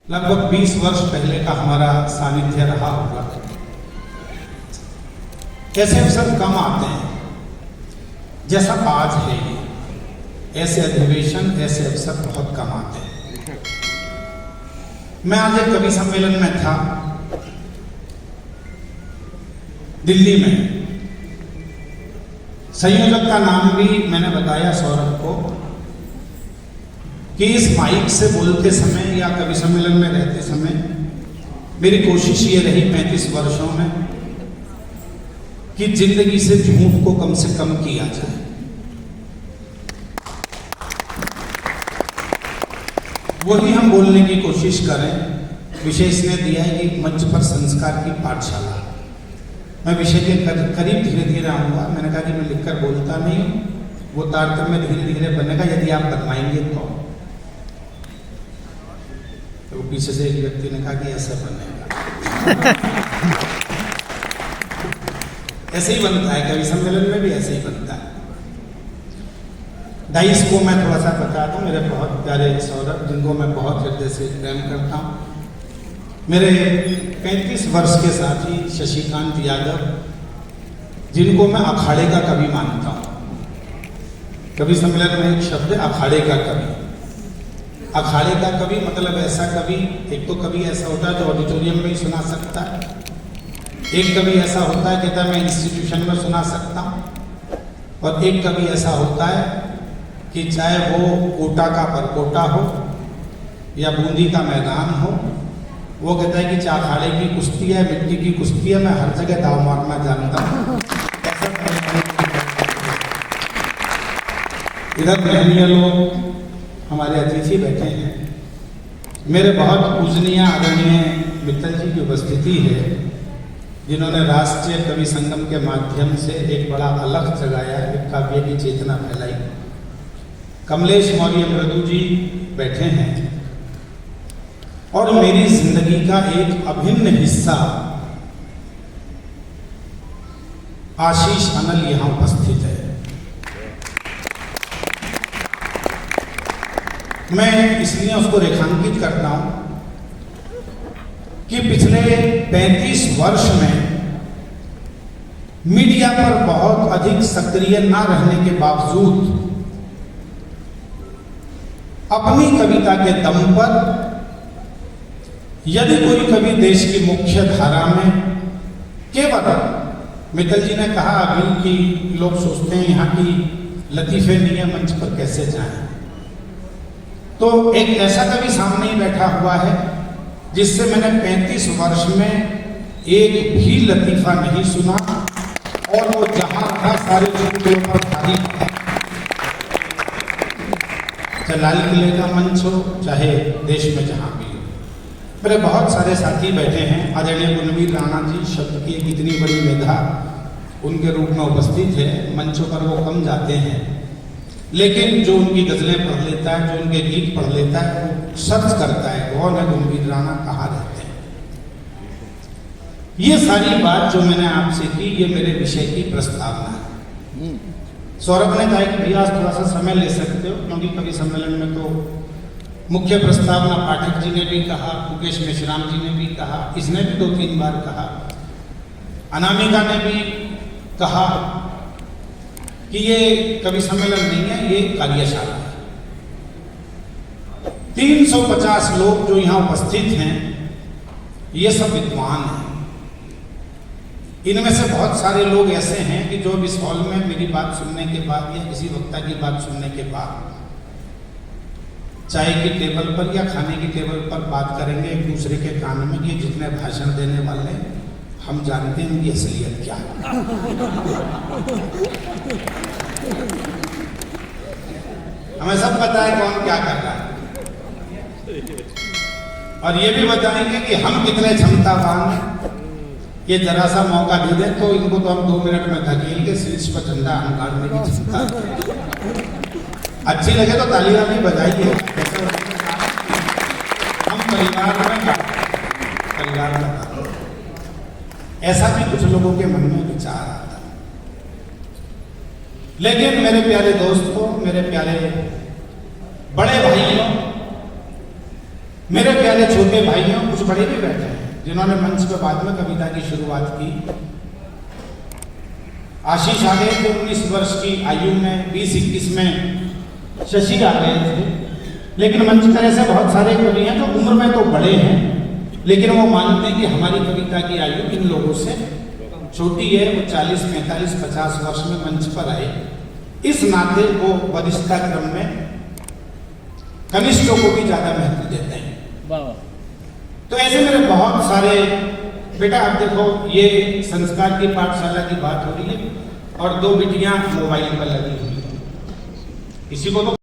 लगभग 20 वर्ष पहले का हमारा सानिध्य रहा होगा। ऐसे अवसर कम आते हैं जैसा आज है ये, ऐसे अधिवेशन ऐसे अवसर बहुत कम आते हैं। मैं आज एक कवि सम्मेलन में था दिल्ली में। संयोजक का नाम भी मैंने बताया सौरभ को कि इस माइक से बोलते समय या कवि सम्मेलन में रहते समय मेरी कोशिश ये रही 35 वर्षों में कि जिंदगी से झूठ को कम से कम किया जाए। वही हम बोलने की कोशिश करें। विषय इसने दिया है कि मंच पर संस्कार की पाठशाला। मैं विषय के करीब धीरे धीरे आऊंगा। मैंने कहा कि मैं लिखकर बोलता नहीं हूं, वो तारतम्य धीरे धीरे बनेगा यदि आप बनवाएंगे तो पीछे से एक व्यक्ति ने कहा कि ऐसा बनेगा। ऐसे ही बनता है, कवि सम्मेलन में भी ऐसे ही बनता है। डाइस को मैं थोड़ा सा बता दूं। मेरे बहुत प्यारे सौरभ, जिनको मैं बहुत हृदय से प्रेम करता हूं, मेरे 35 वर्ष के साथी शशिकांत यादव, जिनको मैं अखाड़े का कवि मानता हूं। कवि सम्मेलन में एक शब्द है अखाड़े का कवि। अखाड़े का कवि मतलब ऐसा कवि, एक तो कवि ऐसा होता है जो ऑडिटोरियम में ही सुना सकता है, एक कवि ऐसा होता है कहता है मैं इंस्टीट्यूशन में सुना सकता हूँ, और एक कवि ऐसा होता है कि चाहे वो कोटा का परकोटा हो या बूंदी का मैदान हो, वो कहता है कि चाहे अखाड़े की कुश्ती है, मिट्टी की कुश्ती है, मैं हर जगह दाव मारना जानता हूँ। इधर महनीय लोग हमारे अतिथि बैठे हैं। मेरे बहुत पूजनीय आदरणीय मित्तल जी की उपस्थिति है, जिन्होंने राष्ट्रीय कवि संगम के माध्यम से एक बड़ा अलग जगाया, एक काव्य की चेतना फैलाई। कमलेश मौर्य मृदु जी बैठे हैं और मेरी जिंदगी का एक अभिन्न हिस्सा आशीष अनल यहां उपस्थित है। मैं इसलिए उसको रेखांकित करता हूं कि पिछले 35 वर्ष में मीडिया पर बहुत अधिक सक्रिय ना रहने के बावजूद अपनी कविता के दम पर यदि कोई कवि देश की मुख्य धारा में केवल, मित्तल जी ने कहा अभी कि लोग सोचते हैं यहाँ की लतीफे नहीं है मंच पर कैसे जाएं, तो एक ऐसा कवि सामने ही बैठा हुआ है जिससे मैंने 35 वर्ष में एक भी लतीफा नहीं सुना, और वो जहां रहा सारे चुटकुलों पर भारी है। चाहे लाल किले का मंच हो, चाहे देश में जहां भी हो। मेरे बहुत सारे साथी बैठे हैं। आदरणीय गुणवीर राणा जी शब्द की एक इतनी बड़ी मेधा उनके रूप में उपस्थित है। मंचों पर वो कम जाते हैं, लेकिन जो उनकी गजलें पढ़ लेता है, जो उनके गीत पढ़ लेता है, वो सर्च करता है कौन है गुणवीर राणा, कहाँ रहते हैं। ये सारी बात जो मैंने आपसे की, ये मेरे विषय की प्रस्तावना है। सौरभ ने कहा कि भैया आज थोड़ा सा समय ले सकते हो, क्योंकि कवि सम्मेलन में तो मुख्य प्रस्तावना पाठक जी ने भी कहा, मुकेश मेश्राम जी ने भी कहा, इसने भी 2-3 बार कहा, अनामिका ने भी कहा कि ये कवि सम्मेलन नहीं है, ये कार्यशाला है। 350 लोग जो यहाँ उपस्थित हैं, ये सब विद्वान हैं। इनमें से बहुत सारे लोग ऐसे हैं कि जो इस हॉल में मेरी बात सुनने के बाद या किसी वक्ता की बात सुनने के बाद चाय की टेबल पर या खाने की टेबल पर बात करेंगे एक दूसरे के कान में कि जितने भाषण देने वाले हम जानते हैं इनकी असलियत क्या है। हमें सब पता है कौन क्या कर रहा है, और ये भी बताएंगे कि हम कितने क्षमतावान हैं। ये जरा सा मौका दे दें तो इनको तो हम 2 मिनट में धकेल के शीर्ष पर झंडा हम गाड़ने की क्षमता है। अच्छी लगे तो तालियां भी बजाइए। हम परिवार में ऐसा भी कुछ लोगों के मन में विचार आता है। लेकिन मेरे प्यारे दोस्तों, मेरे प्यारे बड़े भाइयों, मेरे प्यारे छोटे भाइयों, कुछ बड़े भी बैठे हैं जिन्होंने मंच पर बाद में कविता की शुरुआत की। आशीष आ गए थे 19 वर्ष की आयु में, 20-21 में शशि आ गए थे। लेकिन मंच पर ऐसे बहुत सारे कवि हैं जो उम्र में तो बड़े हैं, लेकिन वो मानते हैं कि हमारी कविता की आयु इन लोगों से छोटी है। वो 40, 45, 50 वर्ष में मंच पर आए, इस नाते वो वरिष्ठता क्रम में कनिष्ठों को भी ज्यादा महत्व देते हैं। तो ऐसे मेरे बहुत सारे बेटा, आप देखो ये संस्कार की पाठशाला की बात हो रही है और 2 बिटियां मोबाइल पर लगी हुई हैं। किसी को तो